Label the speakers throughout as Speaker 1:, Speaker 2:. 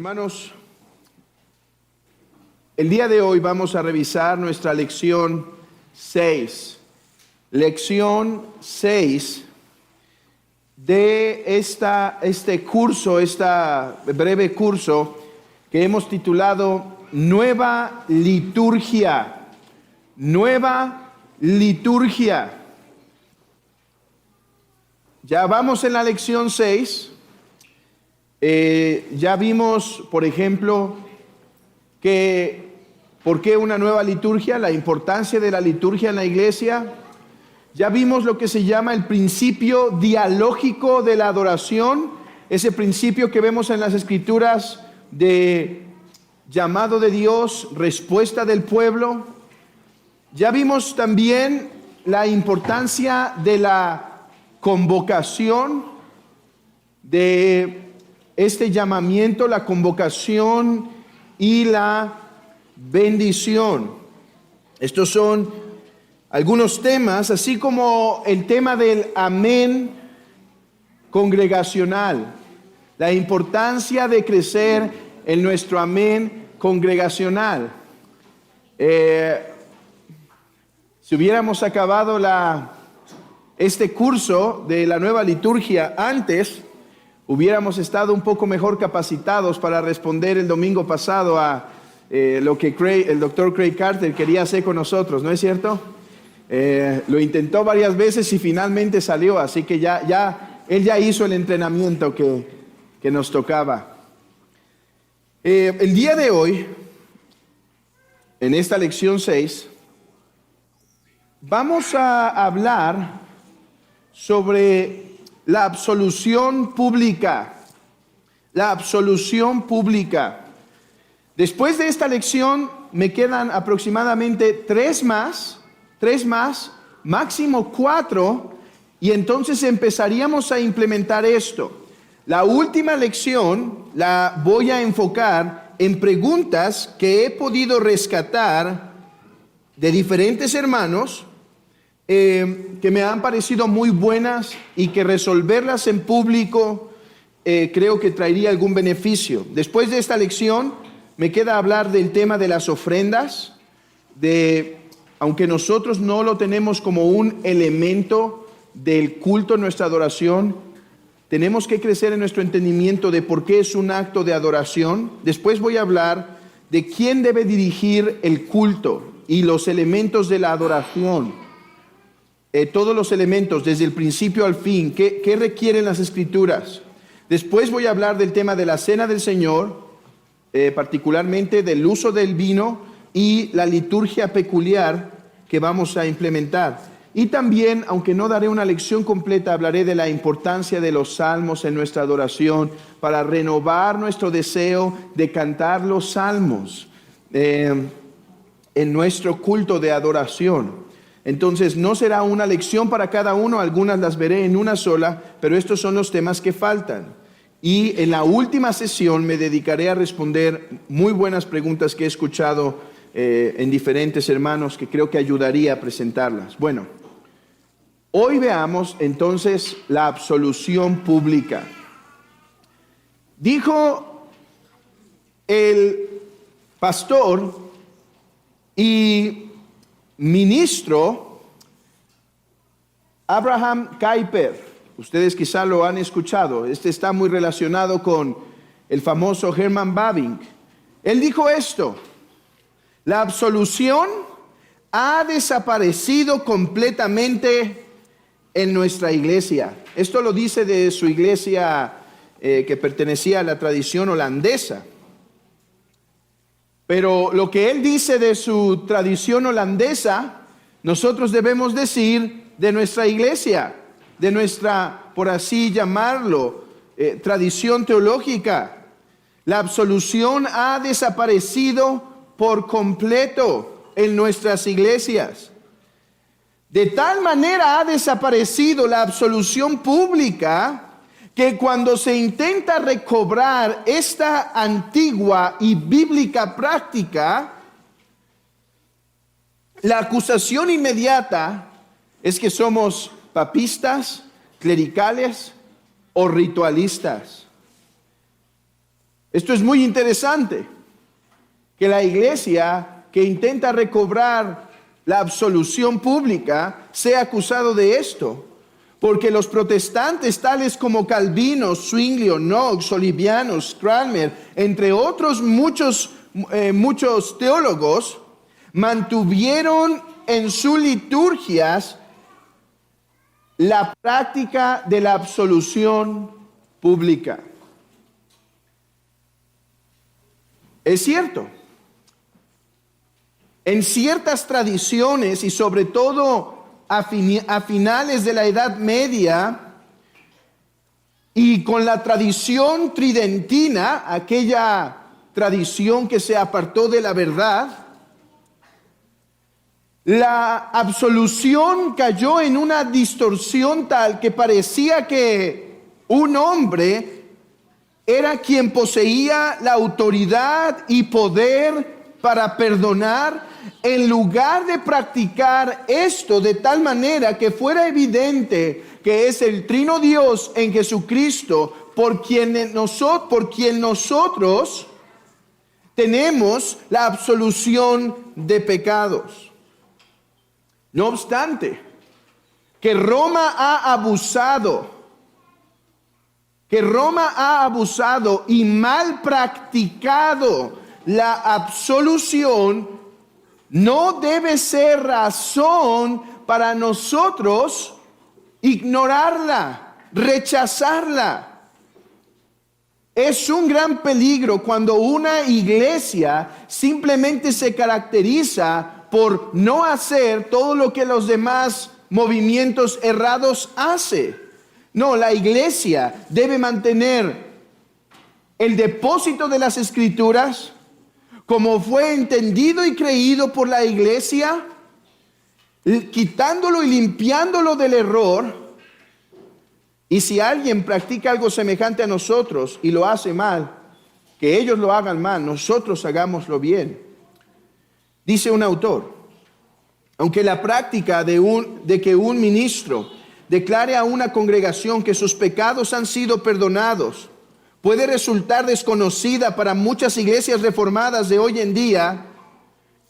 Speaker 1: Hermanos, el día de hoy vamos a revisar nuestra lección 6. Lección 6 de este breve curso que hemos titulado Nueva Liturgia. Nueva Liturgia. Ya vamos en la lección 6. Ya vimos, por ejemplo, ¿por qué una nueva liturgia? La importancia de la liturgia en la iglesia. Ya vimos lo que se llama el principio dialógico de la adoración, ese principio que vemos en las Escrituras de llamado de Dios, respuesta del pueblo. Ya vimos también la importancia de la convocación, de este llamamiento, la convocación y la bendición. Estos son algunos temas, así como el tema del amén congregacional, la importancia de crecer en nuestro amén congregacional. Si hubiéramos acabado este curso de la nueva liturgia antes, hubiéramos estado un poco mejor capacitados para responder el domingo pasado a lo que el doctor Craig Carter quería hacer con nosotros, ¿no es cierto? Lo intentó varias veces y finalmente salió, así que él ya hizo el entrenamiento que nos tocaba. El día de hoy, en esta lección 6, vamos a hablar sobre la absolución pública. La absolución pública. Después de esta lección me quedan aproximadamente tres más, máximo 4, y entonces empezaríamos a implementar esto. La última lección la voy a enfocar en preguntas que he podido rescatar de diferentes hermanos que me han parecido muy buenas y que resolverlas en público creo que traería algún beneficio. Después de esta lección me queda hablar del tema de las ofrendas, aunque nosotros no lo tenemos como un elemento del culto, nuestra adoración, tenemos que crecer en nuestro entendimiento de por qué es un acto de adoración. Después voy a hablar de quién debe dirigir el culto y los elementos de la adoración. Todos los elementos, desde el principio al fin, ¿qué requieren las Escrituras? Después voy a hablar del tema de la Cena del Señor, particularmente del uso del vino y la liturgia peculiar que vamos a implementar. Y también, aunque no daré una lección completa, hablaré de la importancia de los salmos en nuestra adoración para renovar nuestro deseo de cantar los salmos en nuestro culto de adoración. Entonces no será una lección para cada uno, algunas las veré en una sola, pero estos son los temas que faltan. Y en la última sesión me dedicaré a responder muy buenas preguntas que he escuchado en diferentes hermanos que creo que ayudaría a presentarlas. Bueno, hoy veamos entonces la absolución pública. Dijo el pastor y ministro Abraham Kuyper, ustedes quizá lo han escuchado, está muy relacionado con el famoso Herman Bavinck. Él dijo esto: la absolución ha desaparecido completamente en nuestra iglesia. Esto lo dice de su iglesia que pertenecía a la tradición holandesa. Pero lo que él dice de su tradición holandesa, nosotros debemos decir de nuestra iglesia, de nuestra, por así llamarlo, tradición teológica. La absolución ha desaparecido por completo en nuestras iglesias. De tal manera ha desaparecido la absolución pública que cuando se intenta recobrar esta antigua y bíblica práctica, la acusación inmediata es que somos papistas, clericales o ritualistas. Esto es muy interesante, que la iglesia que intenta recobrar la absolución pública sea acusado de esto, porque los protestantes tales como Calvino, Zwinglio, Knox, Olivianos, Cranmer, entre otros muchos teólogos, mantuvieron en sus liturgias la práctica de la absolución pública. Es cierto, en ciertas tradiciones y sobre todo a finales de la Edad Media y con la tradición tridentina, aquella tradición que se apartó de la verdad, la absolución cayó en una distorsión tal que parecía que un hombre era quien poseía la autoridad y poder para perdonar, en lugar de practicar esto de tal manera que fuera evidente que es el Trino Dios en Jesucristo por quien nosotros tenemos la absolución de pecados. No obstante, que Roma ha abusado y mal practicado la absolución, no debe ser razón para nosotros ignorarla, rechazarla. Es un gran peligro cuando una iglesia simplemente se caracteriza por no hacer todo lo que los demás movimientos errados hace. No, la iglesia debe mantener el depósito de las Escrituras como fue entendido y creído por la iglesia, quitándolo y limpiándolo del error. Y si alguien practica algo semejante a nosotros y lo hace mal, que ellos lo hagan mal, nosotros hagámoslo bien. Dice un autor, aunque la práctica de que un ministro declare a una congregación que sus pecados han sido perdonados puede resultar desconocida para muchas iglesias reformadas de hoy en día,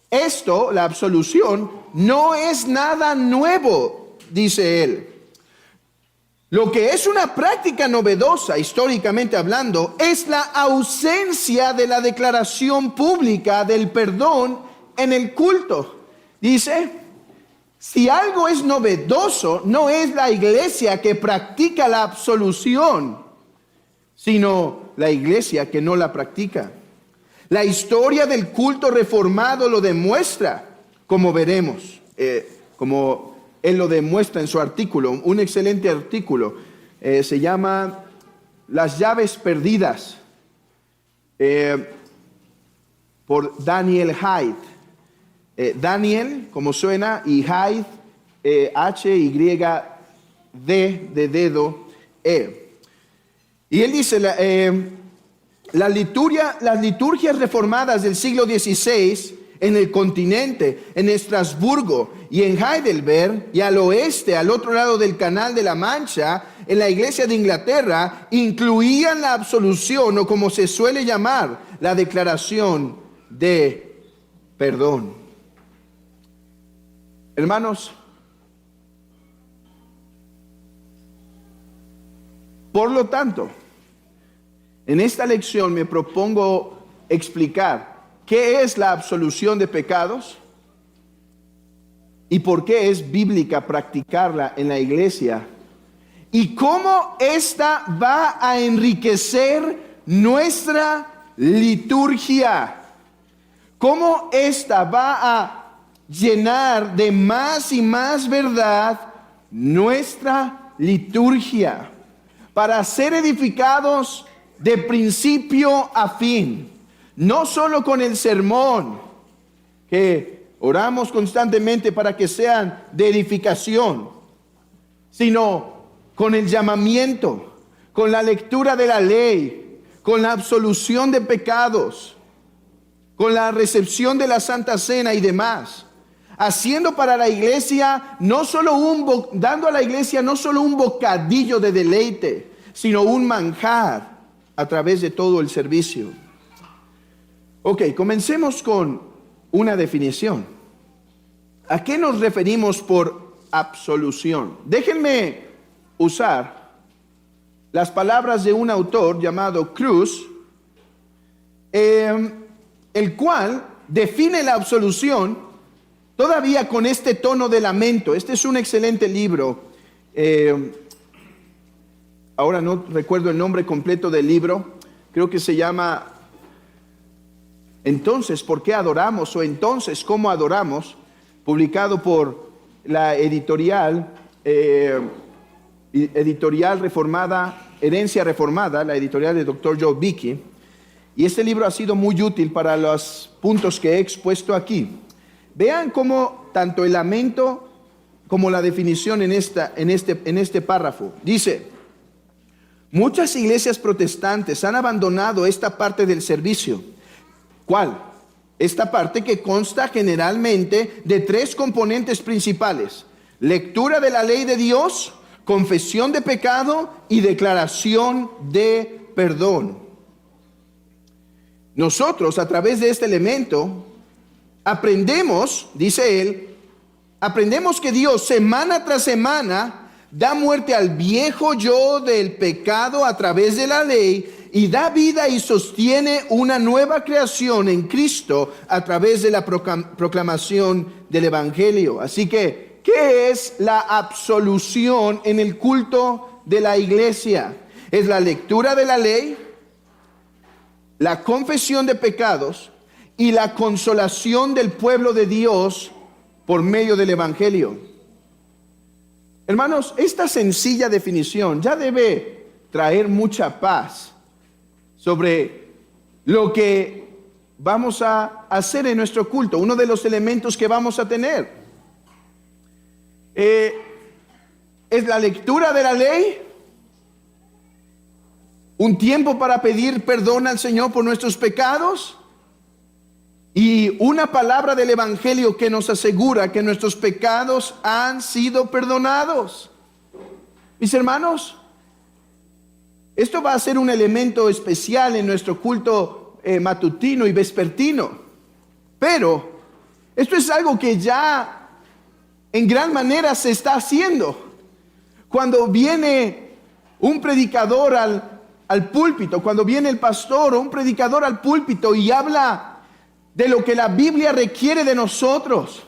Speaker 1: esto, la absolución, no es nada nuevo, dice él. Lo que es una práctica novedosa, históricamente hablando, es la ausencia de la declaración pública del perdón en el culto. Dice, si algo es novedoso, no es la iglesia que practica la absolución, sino la iglesia que no la practica. La historia del culto reformado lo demuestra, como veremos, como él lo demuestra en su artículo, un excelente artículo, se llama Las llaves perdidas, por Daniel Hyde. Daniel, como suena, y Hyde, H-Y-D de dedo, E. Y él dice, las liturgias reformadas del siglo XVI en el continente, en Estrasburgo y en Heidelberg y al oeste, al otro lado del Canal de la Mancha, en la iglesia de Inglaterra, incluían la absolución o como se suele llamar, la declaración de perdón. Hermanos, por lo tanto, en esta lección me propongo explicar qué es la absolución de pecados y por qué es bíblica practicarla en la iglesia y cómo esta va a enriquecer nuestra liturgia, cómo esta va a llenar de más y más verdad nuestra liturgia para ser edificados de principio a fin, no solo con el sermón, que oramos constantemente para que sean de edificación, sino con el llamamiento, con la lectura de la ley, con la absolución de pecados, con la recepción de la Santa Cena y demás, haciendo para la iglesia dando a la iglesia no solo un bocadillo de deleite, sino un manjar a través de todo el servicio. Ok, comencemos con una definición. ¿A qué nos referimos por absolución? Déjenme usar las palabras de un autor llamado Cruz, el cual define la absolución todavía con este tono de lamento. Este es un excelente libro. Ahora no recuerdo el nombre completo del libro. Creo que se llama Entonces, ¿por qué adoramos? O Entonces, ¿cómo adoramos? Publicado por la editorial reformada, Herencia Reformada, la editorial del Dr. Joe Beeke. Y este libro ha sido muy útil para los puntos que he expuesto aquí. Vean cómo tanto el lamento como la definición en este párrafo. Dice: muchas iglesias protestantes han abandonado esta parte del servicio. ¿Cuál? Esta parte que consta generalmente de 3 componentes principales: lectura de la ley de Dios, confesión de pecado y declaración de perdón. Nosotros, a través de este elemento, aprendemos, dice él, aprendemos que Dios semana tras semana da muerte al viejo yo del pecado a través de la ley y da vida y sostiene una nueva creación en Cristo a través de la proclamación del Evangelio. Así que, ¿qué es la absolución en el culto de la iglesia? Es la lectura de la ley, la confesión de pecados y la consolación del pueblo de Dios por medio del Evangelio. Hermanos, esta sencilla definición ya debe traer mucha paz sobre lo que vamos a hacer en nuestro culto, uno de los elementos que vamos a tener. Es la lectura de la ley, un tiempo para pedir perdón al Señor por nuestros pecados y una palabra del Evangelio que nos asegura que nuestros pecados han sido perdonados. Mis hermanos, esto va a ser un elemento especial en nuestro culto matutino y vespertino, pero esto es algo que ya en gran manera se está haciendo. Cuando viene un predicador al púlpito, cuando viene el pastor o un predicador al púlpito y habla de lo que la Biblia requiere de nosotros,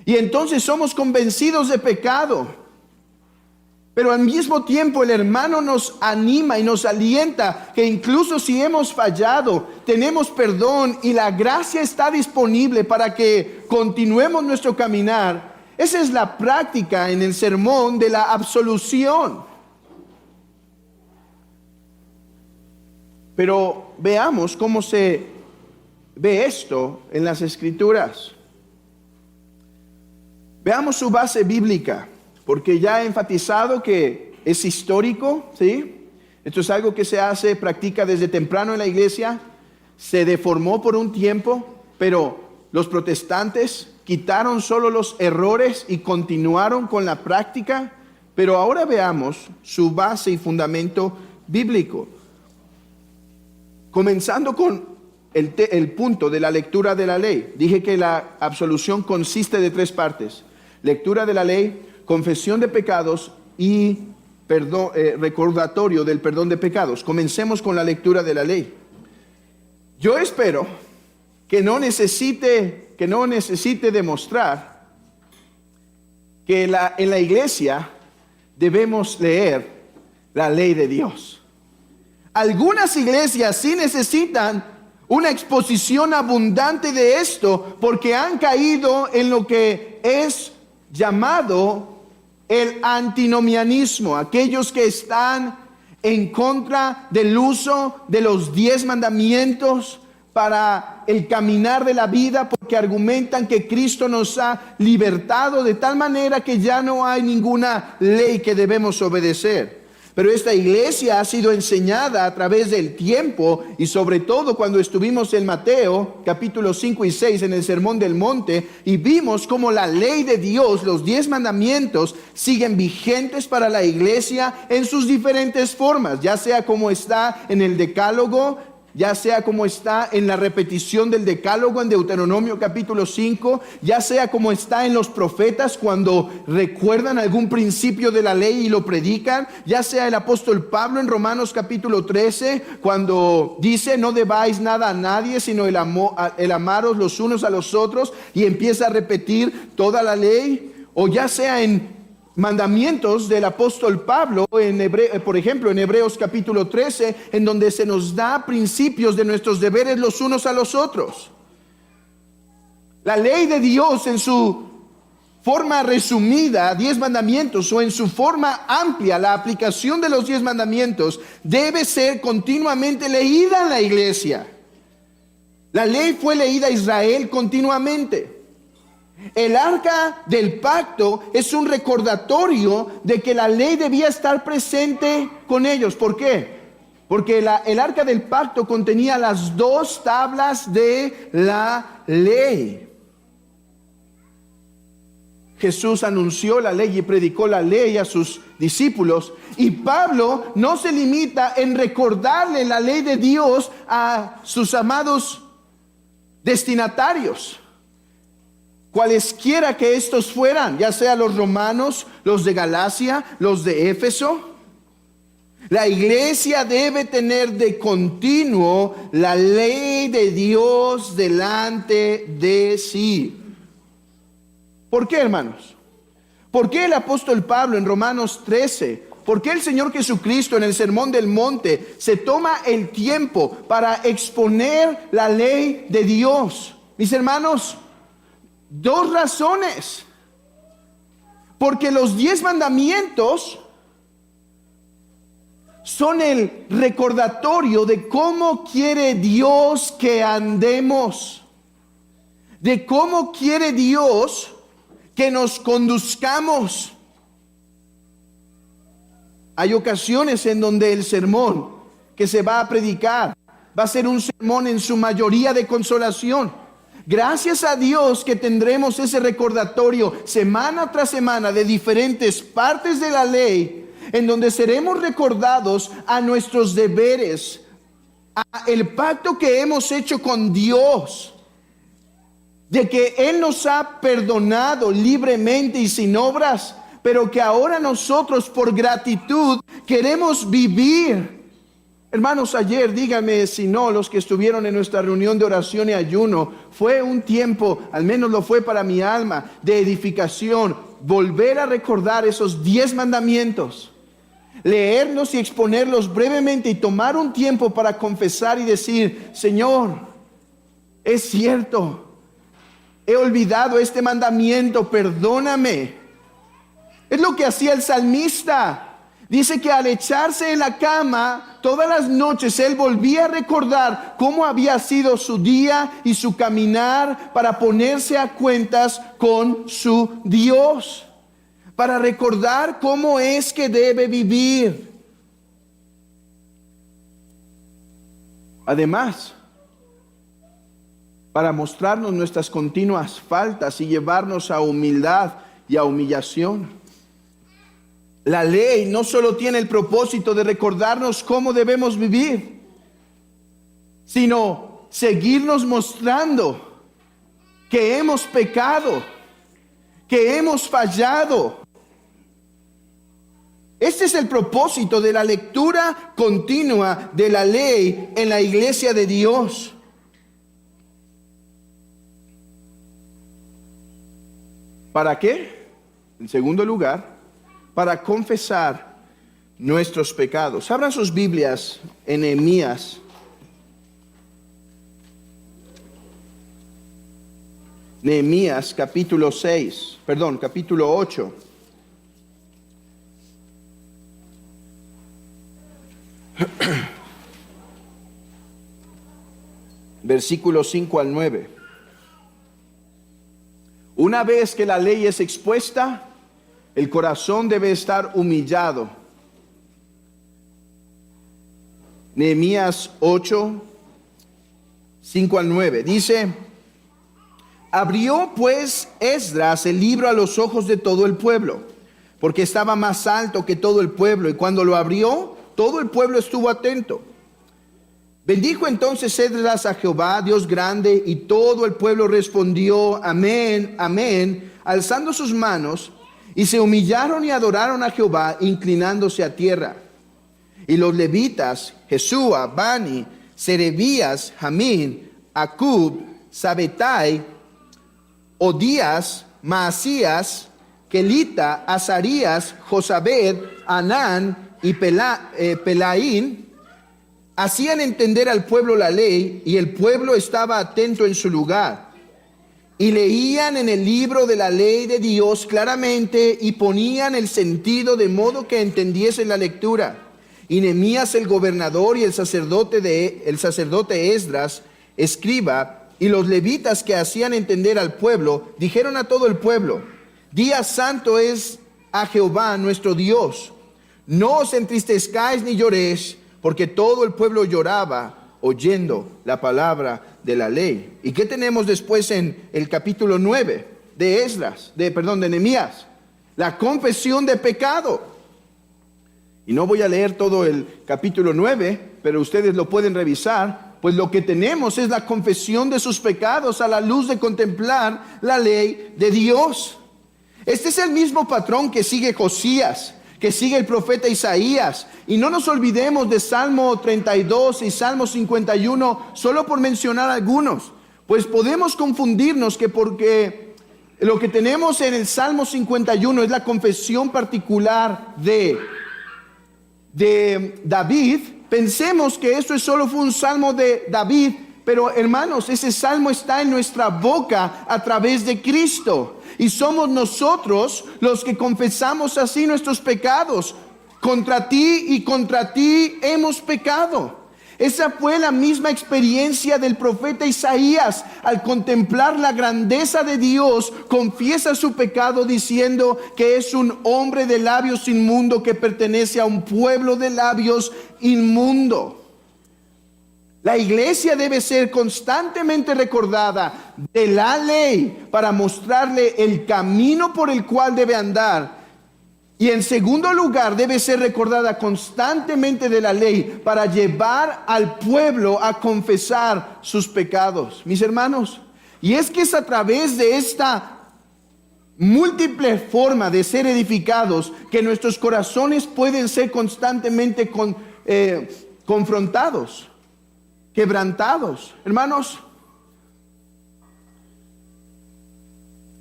Speaker 1: y entonces somos convencidos de pecado, pero al mismo tiempo el hermano nos anima y nos alienta que incluso si hemos fallado, tenemos perdón y la gracia está disponible para que continuemos nuestro caminar. Esa es la práctica en el sermón de la absolución. Pero veamos cómo se ve esto en las Escrituras. Veamos su base bíblica, porque ya he enfatizado que es histórico, ¿sí? Esto es algo que se hace, practica desde temprano en la iglesia. Se deformó por un tiempo, pero los protestantes quitaron solo los errores y continuaron con la práctica. Pero ahora veamos su base y fundamento bíblico. Comenzando con el punto de la lectura de la ley. Dije que la absolución consiste de 3 partes: lectura de la ley, confesión de pecados y recordatorio del perdón de pecados. Comencemos con la lectura de la ley. Yo espero que no necesite demostrar que en la iglesia debemos leer la ley de Dios. Algunas iglesias sí necesitan una exposición abundante de esto porque han caído en lo que es llamado el antinomianismo, aquellos que están en contra del uso de los 10 mandamientos para el caminar de la vida, porque argumentan que Cristo nos ha libertado de tal manera que ya no hay ninguna ley que debemos obedecer. Pero esta iglesia ha sido enseñada a través del tiempo y sobre todo cuando estuvimos en Mateo capítulo 5 y 6 en el Sermón del Monte y vimos cómo la ley de Dios, los 10 mandamientos, siguen vigentes para la iglesia en sus diferentes formas, ya sea como está en el Decálogo, ya sea como está en la repetición del Decálogo en Deuteronomio capítulo 5, ya sea como está en los profetas cuando recuerdan algún principio de la ley y lo predican, ya sea el apóstol Pablo en Romanos capítulo 13, cuando dice no debáis nada a nadie, sino el amaros los unos a los otros, y empieza a repetir toda la ley, o ya sea en mandamientos del apóstol Pablo, por ejemplo, en Hebreos capítulo 13, en donde se nos da principios de nuestros deberes los unos a los otros. La ley de Dios en su forma resumida, 10 mandamientos, o en su forma amplia, la aplicación de los 10 mandamientos, debe ser continuamente leída en la iglesia. La ley fue leída a Israel continuamente. El arca del pacto es un recordatorio de que la ley debía estar presente con ellos. ¿Por qué? Porque el arca del pacto contenía las 2 tablas de la ley. Jesús anunció la ley y predicó la ley a sus discípulos, y Pablo no se limita en recordarle la ley de Dios a sus amados destinatarios, cualesquiera que estos fueran, ya sea los romanos, los de Galacia, los de Éfeso. La iglesia debe tener de continuo la ley de Dios delante de sí. ¿Por qué, hermanos? ¿Por qué el apóstol Pablo en Romanos 13? ¿Por qué el Señor Jesucristo en el Sermón del Monte se toma el tiempo para exponer la ley de Dios? Mis hermanos, 2 razones. Porque los 10 mandamientos son el recordatorio de cómo quiere Dios que andemos, de cómo quiere Dios que nos conduzcamos. Hay ocasiones en donde el sermón que se va a predicar va a ser un sermón en su mayoría de consolación. Gracias a Dios que tendremos ese recordatorio semana tras semana de diferentes partes de la ley, en donde seremos recordados a nuestros deberes, a el pacto que hemos hecho con Dios, de que Él nos ha perdonado libremente y sin obras, pero que ahora nosotros por gratitud queremos vivir. Hermanos, ayer, díganme si no, los que estuvieron en nuestra reunión de oración y ayuno, fue un tiempo, al menos lo fue para mi alma, de edificación, volver a recordar esos 10 mandamientos, leerlos y exponerlos brevemente y tomar un tiempo para confesar y decir, Señor, es cierto, he olvidado este mandamiento, perdóname. Es lo que hacía el salmista. Dice que al echarse en la cama, todas las noches él volvía a recordar cómo había sido su día y su caminar para ponerse a cuentas con su Dios, para recordar cómo es que debe vivir. Además, para mostrarnos nuestras continuas faltas y llevarnos a humildad y a humillación. La ley no solo tiene el propósito de recordarnos cómo debemos vivir, sino seguirnos mostrando que hemos pecado, que hemos fallado. Este es el propósito de la lectura continua de la ley en la iglesia de Dios. ¿Para qué? En segundo lugar, para confesar nuestros pecados. Abran sus Biblias en Nehemías. Nehemías capítulo 8. Versículos 5 al 9. Una vez que la ley es expuesta, el corazón debe estar humillado. Nehemías 8, 5 al 9. Dice: abrió pues Esdras el libro a los ojos de todo el pueblo, porque estaba más alto que todo el pueblo, y cuando lo abrió, todo el pueblo estuvo atento. Bendijo entonces Esdras a Jehová, Dios grande, y todo el pueblo respondió: amén, amén, alzando sus manos, y se humillaron y adoraron a Jehová, inclinándose a tierra. Y los levitas, Jesúa, Bani, Serebías, Jamín, Acub, Sabetai, Odías, Maasías, Kelita, Azarías, Josabed, Anán y Pelaín, hacían entender al pueblo la ley, y el pueblo estaba atento en su lugar. Y leían en el libro de la ley de Dios claramente, y ponían el sentido de modo que entendiesen la lectura. Y Nehemías el gobernador y el sacerdote Esdras, escriba, y los levitas que hacían entender al pueblo, dijeron a todo el pueblo: día santo es a Jehová nuestro Dios. No os entristezcáis ni lloréis, porque todo el pueblo lloraba oyendo la palabra de la ley. ¿Y qué tenemos después en el capítulo 9 de Nehemías? La confesión de pecado. Y no voy a leer todo el capítulo 9, pero ustedes lo pueden revisar, pues lo que tenemos es la confesión de sus pecados a la luz de contemplar la ley de Dios. Este es el mismo patrón que sigue Josías, que sigue el profeta Isaías. Y no nos olvidemos de Salmo 32 y Salmo 51, solo por mencionar algunos. Pues podemos confundirnos que porque lo que tenemos en el Salmo 51 es la confesión particular de David, pensemos que esto solo fue un salmo de David, pero hermanos, ese salmo está en nuestra boca a través de Cristo, y somos nosotros los que confesamos así nuestros pecados. Contra ti y contra ti hemos pecado. Esa fue la misma experiencia del profeta Isaías. Al contemplar la grandeza de Dios, confiesa su pecado diciendo que es un hombre de labios inmundo, que pertenece a un pueblo de labios inmundo. La iglesia debe ser constantemente recordada de la ley para mostrarle el camino por el cual debe andar. Y en segundo lugar, debe ser recordada constantemente de la ley para llevar al pueblo a confesar sus pecados. Mis hermanos, y es que es a través de esta múltiple forma de ser edificados que nuestros corazones pueden ser constantemente confrontados, quebrantados. Hermanos,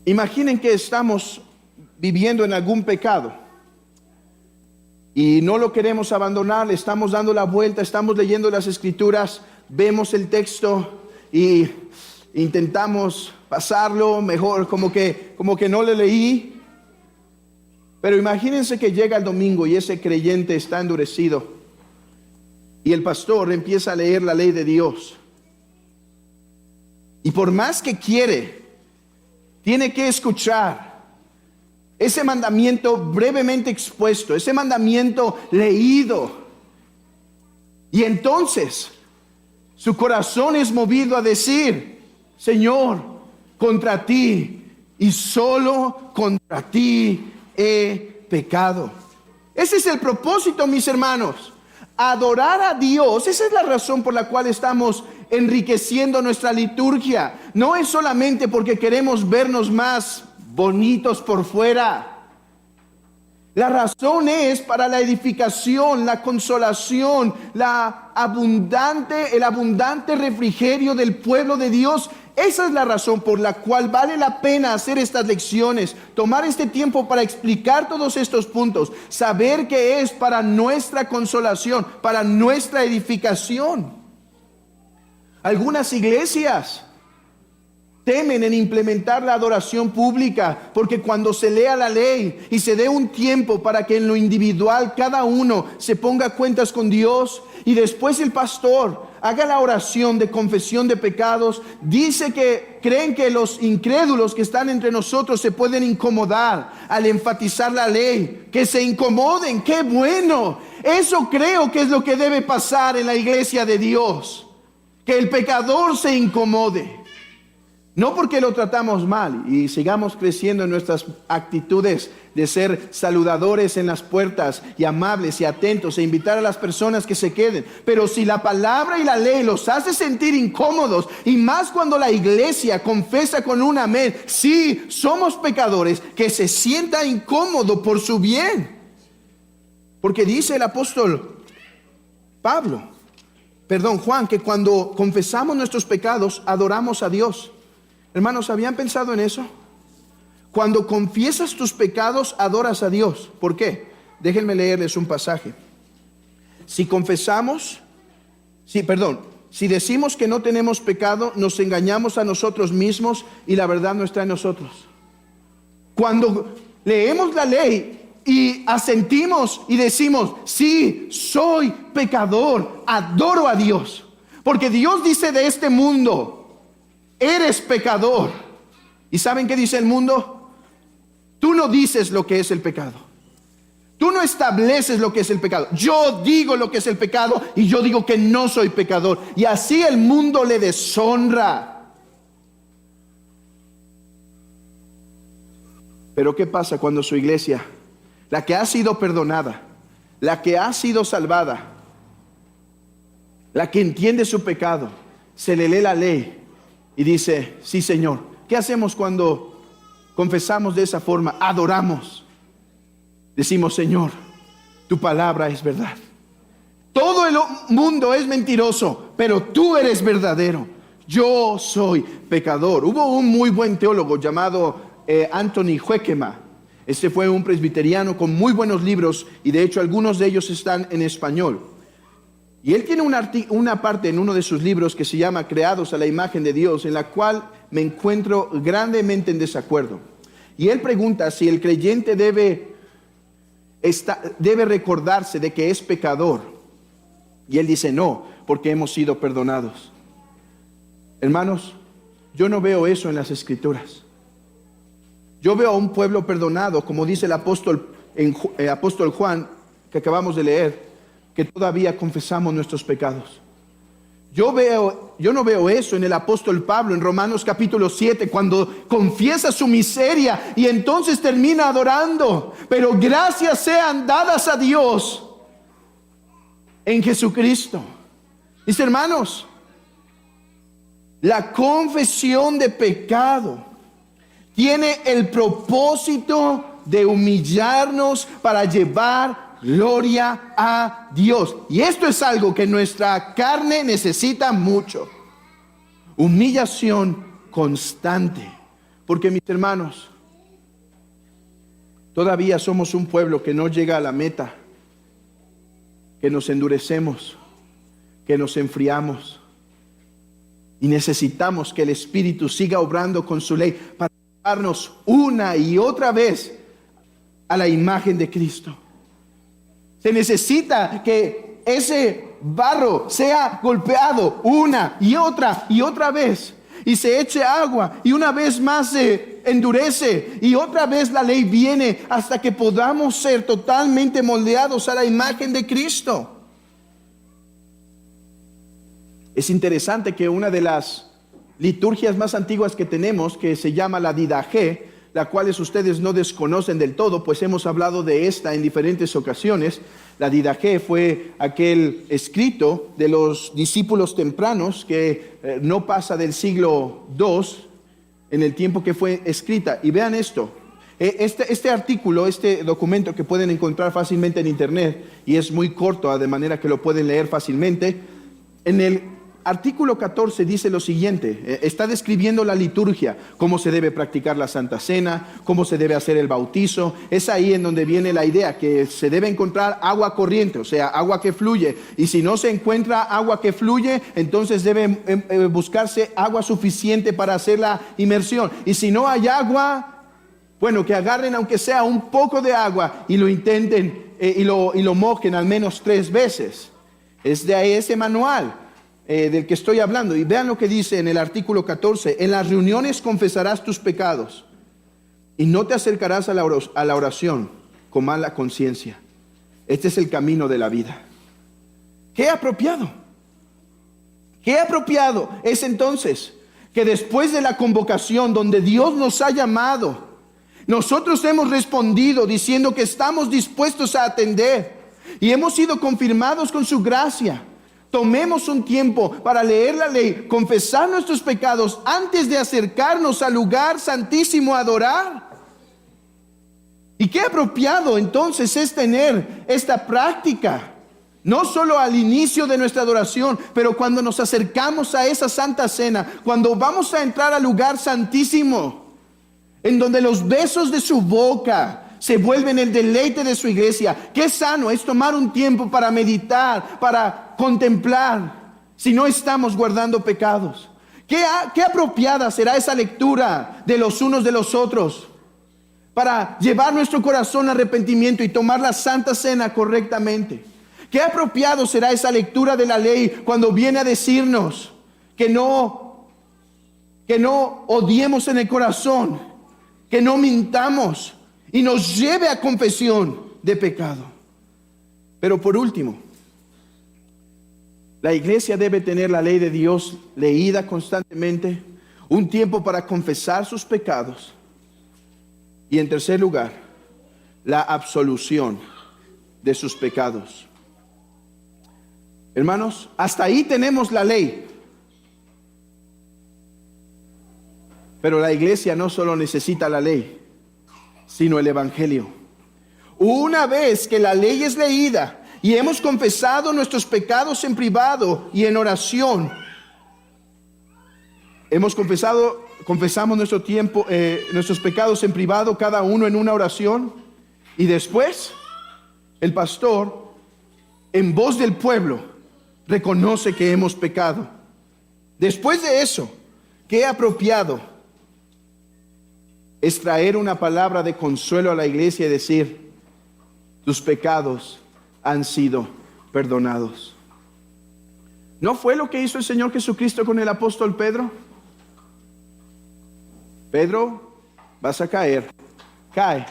Speaker 1: imaginen que estamos viviendo en algún pecado y no lo queremos abandonar, le estamos dando la vuelta, estamos leyendo las escrituras, vemos el texto y intentamos pasarlo mejor, como que no le leí. Pero imagínense que llega el domingo y ese creyente está endurecido y el pastor empieza a leer la ley de Dios, y por más que quiere, tiene que escuchar ese mandamiento brevemente expuesto, ese mandamiento leído. Y entonces su corazón es movido a decir: Señor, contra ti y solo contra ti he pecado. Ese es el propósito, mis hermanos. Adorar a Dios, esa es la razón por la cual estamos enriqueciendo nuestra liturgia. No es solamente porque queremos vernos más bonitos por fuera. La razón es para la edificación, la consolación, el abundante refrigerio del pueblo de Dios. Esa es la razón por la cual vale la pena hacer estas lecciones, tomar este tiempo para explicar todos estos puntos, saber que es para nuestra consolación, para nuestra edificación. Algunas iglesias temen en implementar la adoración pública, porque cuando se lea la ley y se dé un tiempo para que en lo individual cada uno se ponga cuentas con Dios, y después el pastor haga la oración de confesión de pecados, dice que creen que los incrédulos que están entre nosotros se pueden incomodar al enfatizar la ley. Que se incomoden, qué bueno. Eso creo que es lo que debe pasar en la iglesia de Dios. Que el pecador se incomode. No porque lo tratamos mal y sigamos creciendo en nuestras actitudes de ser saludadores en las puertas y amables y atentos e invitar a las personas que se queden. Pero si la palabra y la ley los hace sentir incómodos, y más cuando la iglesia confesa con un amén, sí, somos pecadores, que se sienta incómodo por su bien. Porque dice el apóstol Juan, que cuando confesamos nuestros pecados, adoramos a Dios. Hermanos, ¿habían pensado en eso? Cuando confiesas tus pecados, adoras a Dios. ¿Por qué? Déjenme leerles un pasaje. Si decimos que no tenemos pecado, nos engañamos a nosotros mismos y la verdad no está en nosotros. Cuando leemos la ley y asentimos y decimos, sí, soy pecador, adoro a Dios. Porque Dios dice de este mundo, eres pecador. ¿Y saben qué dice el mundo? Tú no dices lo que es el pecado. Tú no estableces lo que es el pecado. Yo digo lo que es el pecado y yo digo que no soy pecador. Y así el mundo le deshonra. Pero ¿qué pasa cuando su iglesia, la que ha sido perdonada, la que ha sido salvada, la que entiende su pecado, se le lee la ley y dice, sí, Señor? ¿Qué hacemos cuando confesamos de esa forma? Adoramos. Decimos, Señor, tu palabra es verdad. Todo el mundo es mentiroso, pero tú eres verdadero. Yo soy pecador. Hubo un muy buen teólogo llamado Anthony Huekema. Este fue un presbiteriano con muy buenos libros y de hecho algunos de ellos están en español. Y él tiene una parte en uno de sus libros que se llama Creados a la imagen de Dios, en la cual me encuentro grandemente en desacuerdo. Y él pregunta si el creyente debe recordarse de que es pecador. Y él dice, no, porque hemos sido perdonados. Hermanos, yo no veo eso en las Escrituras. Yo veo a un pueblo perdonado, como dice el apóstol Juan, que acabamos de leer, que todavía confesamos nuestros pecados. Yo no veo eso en el apóstol Pablo en Romanos capítulo 7, cuando confiesa su miseria y entonces termina adorando. Pero gracias sean dadas a Dios en Jesucristo. Mis hermanos, la confesión de pecado tiene el propósito de humillarnos para llevar gloria a Dios. Y esto es algo que nuestra carne necesita mucho. Humillación constante. Porque mis hermanos, todavía somos un pueblo que no llega a la meta, que nos endurecemos, que nos enfriamos. Y necesitamos que el Espíritu siga obrando con su ley para llevarnos una y otra vez a la imagen de Cristo. Se necesita que ese barro sea golpeado una y otra vez, y se eche agua y una vez más se endurece y otra vez la ley viene hasta que podamos ser totalmente moldeados a la imagen de Cristo. Es interesante que una de las liturgias más antiguas que tenemos, que se llama la Didaché, la cual ustedes no desconocen del todo, pues hemos hablado de esta en diferentes ocasiones. La Didaché fue aquel escrito de los discípulos tempranos que no pasa del siglo II en el tiempo que fue escrita. Y vean esto, este artículo, este documento que pueden encontrar fácilmente en internet, y es muy corto, de manera que lo pueden leer fácilmente. En el artículo 14 dice lo siguiente, está describiendo la liturgia, cómo se debe practicar la Santa Cena, cómo se debe hacer el bautizo. Es ahí en donde viene la idea que se debe encontrar agua corriente, o sea, agua que fluye. Y si no se encuentra agua que fluye, entonces debe buscarse agua suficiente para hacer la inmersión. Y si no hay agua, bueno, que agarren aunque sea un poco de agua y lo intenten y lo mojen al menos 3 veces. Es de ahí ese manual del que estoy hablando. Y vean lo que dice en el artículo 14: en las reuniones confesarás tus pecados y no te acercarás a la oración con mala conciencia. Este es el camino de la vida. Qué apropiado. Qué apropiado es entonces que después de la convocación donde Dios nos ha llamado, nosotros hemos respondido diciendo que estamos dispuestos a atender y hemos sido confirmados con su gracia. Tomemos un tiempo para leer la ley, confesar nuestros pecados antes de acercarnos al lugar santísimo a adorar. Y qué apropiado entonces es tener esta práctica, no solo al inicio de nuestra adoración, pero cuando nos acercamos a esa santa cena, cuando vamos a entrar al lugar santísimo, en donde los besos de su boca se vuelven el deleite de su iglesia. Qué sano es tomar un tiempo para meditar, para contemplar, si no estamos guardando pecados. Qué apropiada será esa lectura de los unos de los otros, para llevar nuestro corazón al arrepentimiento y tomar la santa cena correctamente. Qué apropiado será esa lectura de la ley cuando viene a decirnos que no odiemos en el corazón, que no mintamos y nos lleve a confesión de pecado. Pero por último, la iglesia debe tener la ley de Dios leída constantemente, un tiempo para confesar sus pecados. Y en tercer lugar, la absolución de sus pecados. Hermanos, hasta ahí tenemos la ley. Pero la iglesia no solo necesita la ley, sino el evangelio. Una vez que la ley es leída y hemos confesado nuestros pecados en privado y en oración, confesamos nuestros pecados en privado, cada uno en una oración, y después el pastor, en voz del pueblo, reconoce que hemos pecado. Después de eso, qué apropiado es traer una palabra de consuelo a la iglesia y decir: tus pecados han sido perdonados. ¿No fue lo que hizo el Señor Jesucristo con el apóstol Pedro? Pedro, vas a caer. Cae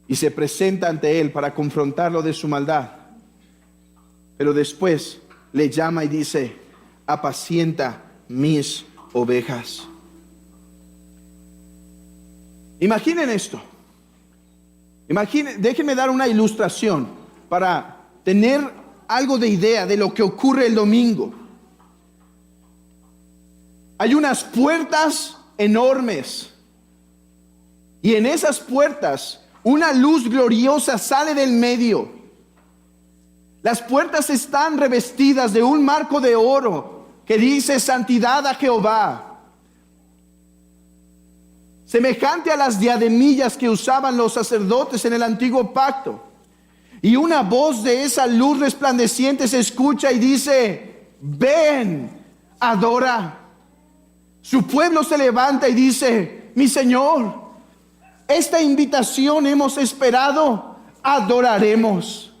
Speaker 1: y se presenta ante él para confrontarlo de su maldad. Pero después le llama y dice: apacienta mis ovejas. Imaginen esto. Déjenme dar una ilustración para tener algo de idea de lo que ocurre el domingo. Hay unas puertas enormes, y en esas puertas una luz gloriosa sale del medio. Las puertas están revestidas de un marco de oro que dice: santidad a Jehová, semejante a las diademillas que usaban los sacerdotes en el antiguo pacto. Y una voz de esa luz resplandeciente se escucha y dice: ven, adora. Su pueblo se levanta y dice: mi Señor, esta invitación hemos esperado, adoraremos.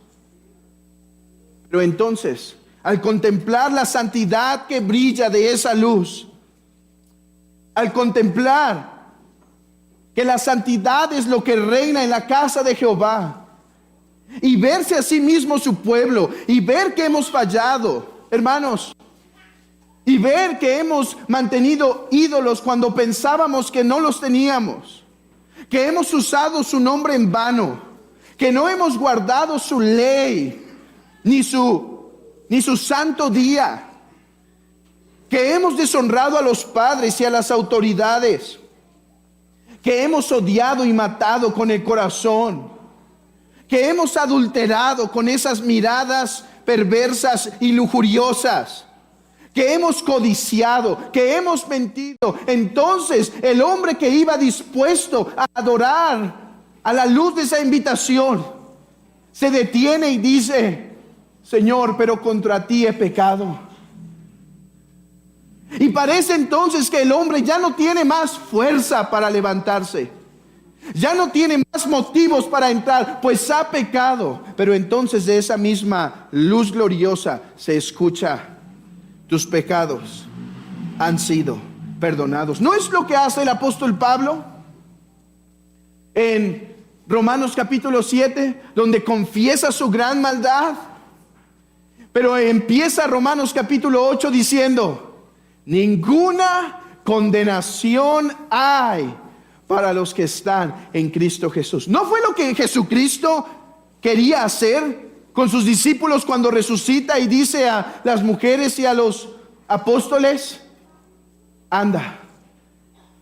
Speaker 1: Pero entonces, al contemplar la santidad que brilla de esa luz, al contemplar que la santidad es lo que reina en la casa de Jehová, y verse a sí mismo su pueblo, y ver que hemos fallado, hermanos, y ver que hemos mantenido ídolos cuando pensábamos que no los teníamos, que hemos usado su nombre en vano, que no hemos guardado su ley, ni su santo día, que hemos deshonrado a los padres y a las autoridades, que hemos odiado y matado con el corazón, que hemos adulterado con esas miradas perversas y lujuriosas, que hemos codiciado, que hemos mentido. Entonces el hombre que iba dispuesto a adorar a la luz de esa invitación se detiene y dice: Señor, pero contra ti he pecado. Y parece entonces que el hombre ya no tiene más fuerza para levantarse, ya no tiene más motivos para entrar, pues ha pecado. Pero entonces de esa misma luz gloriosa se escucha: tus pecados han sido perdonados. ¿No es lo que hace el apóstol Pablo en Romanos capítulo 7, donde confiesa su gran maldad. Pero empieza Romanos capítulo 8 diciendo: ninguna condenación hay para los que están en Cristo Jesús. ¿No fue lo que Jesucristo quería hacer con sus discípulos cuando resucita y dice a las mujeres y a los apóstoles: anda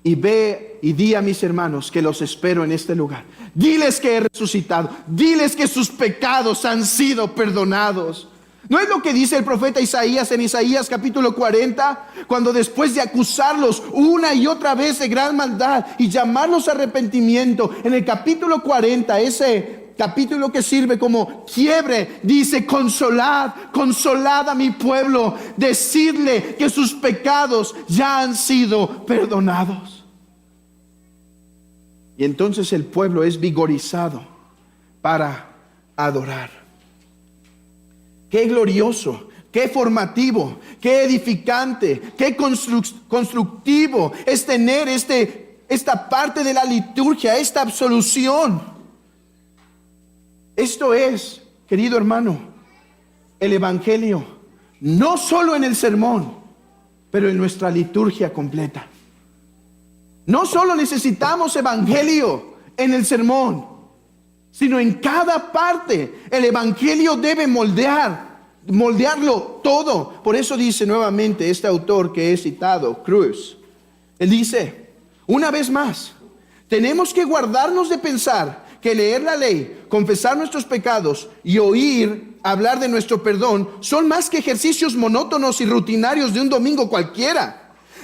Speaker 1: y ve y di a mis hermanos que los espero en este lugar? Diles que he resucitado, diles que sus pecados han sido perdonados. ¿No es lo que dice el profeta Isaías en Isaías capítulo 40? Cuando después de acusarlos una y otra vez de gran maldad y llamarlos a arrepentimiento, en el capítulo 40, ese capítulo que sirve como quiebre, dice: consolad, consolad a mi pueblo, decidle que sus pecados ya han sido perdonados. Y entonces el pueblo es vigorizado para adorar. Qué glorioso, qué formativo, qué edificante, qué constructivo es tener esta parte de la liturgia, esta absolución. Esto es, querido hermano, el Evangelio, no solo en el sermón, pero en nuestra liturgia completa. No solo necesitamos Evangelio en el sermón, sino en cada parte. El Evangelio debe moldearlo todo. Por eso dice nuevamente este autor que he citado, Cruz. Él dice, una vez más, tenemos que guardarnos de pensar que leer la ley, confesar nuestros pecados y oír hablar de nuestro perdón son más que ejercicios monótonos y rutinarios de un domingo cualquiera.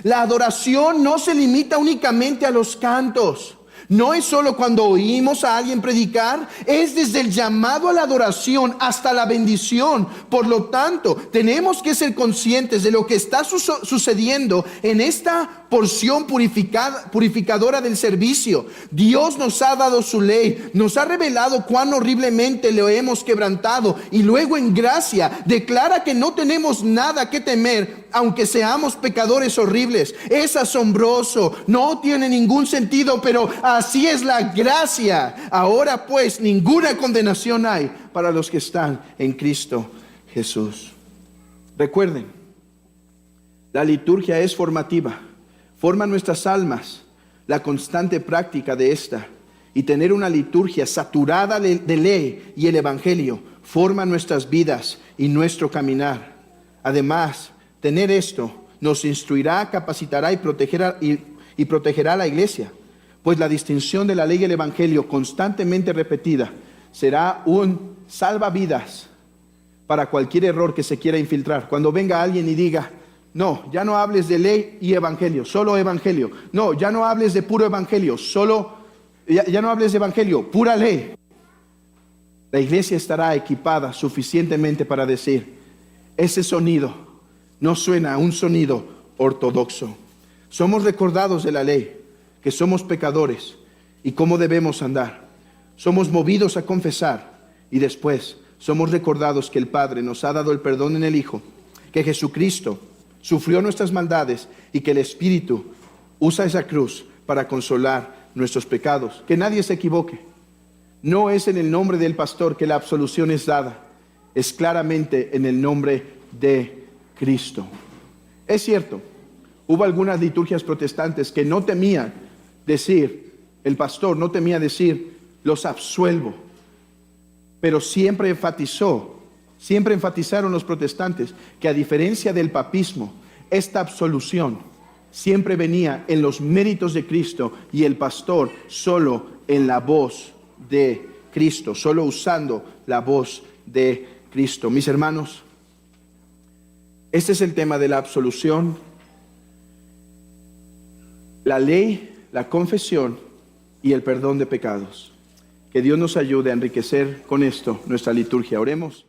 Speaker 1: La adoración no se limita únicamente a los cantos. No es solo cuando oímos a alguien predicar, es desde el llamado a la adoración hasta la bendición. Por lo tanto, tenemos que ser conscientes de lo que está sucediendo en esta porción purificadora del servicio. Dios nos ha dado su ley, nos ha revelado cuán horriblemente lo hemos quebrantado, y luego en gracia declara que no tenemos nada que temer, aunque seamos pecadores horribles. Es asombroso, no tiene ningún sentido, pero así es la gracia. Ahora pues ninguna condenación hay para los que están en Cristo Jesús. Recuerden, la liturgia es formativa, forma nuestras almas. La constante práctica de esta y tener una liturgia saturada de ley y el Evangelio forma nuestras vidas y nuestro caminar. Además, tener esto nos instruirá, capacitará y protegerá a la iglesia, pues la distinción de la ley y el Evangelio constantemente repetida será un salvavidas para cualquier error que se quiera infiltrar. Cuando venga alguien y diga: no, ya no hables de ley y evangelio, solo evangelio. No, ya no hables de puro evangelio, ya no hables de evangelio, pura ley. La iglesia estará equipada suficientemente para decir: ese sonido no suena a un sonido ortodoxo. Somos recordados de la ley, que somos pecadores y cómo debemos andar. Somos movidos a confesar y después somos recordados que el Padre nos ha dado el perdón en el Hijo, que Jesucristo sufrió nuestras maldades y que el Espíritu usa esa cruz para consolar nuestros pecados. Que nadie se equivoque. No es en el nombre del pastor que la absolución es dada, es claramente en el nombre de Cristo. Es cierto, hubo algunas liturgias protestantes que no temían decir, el pastor no temía decir: los absuelvo, pero siempre enfatizaron los protestantes que, a diferencia del papismo, esta absolución siempre venía en los méritos de Cristo y el pastor solo en la voz de Cristo, solo usando la voz de Cristo. Mis hermanos, este es el tema de la absolución, la ley, la confesión y el perdón de pecados. Que Dios nos ayude a enriquecer con esto nuestra liturgia. Oremos.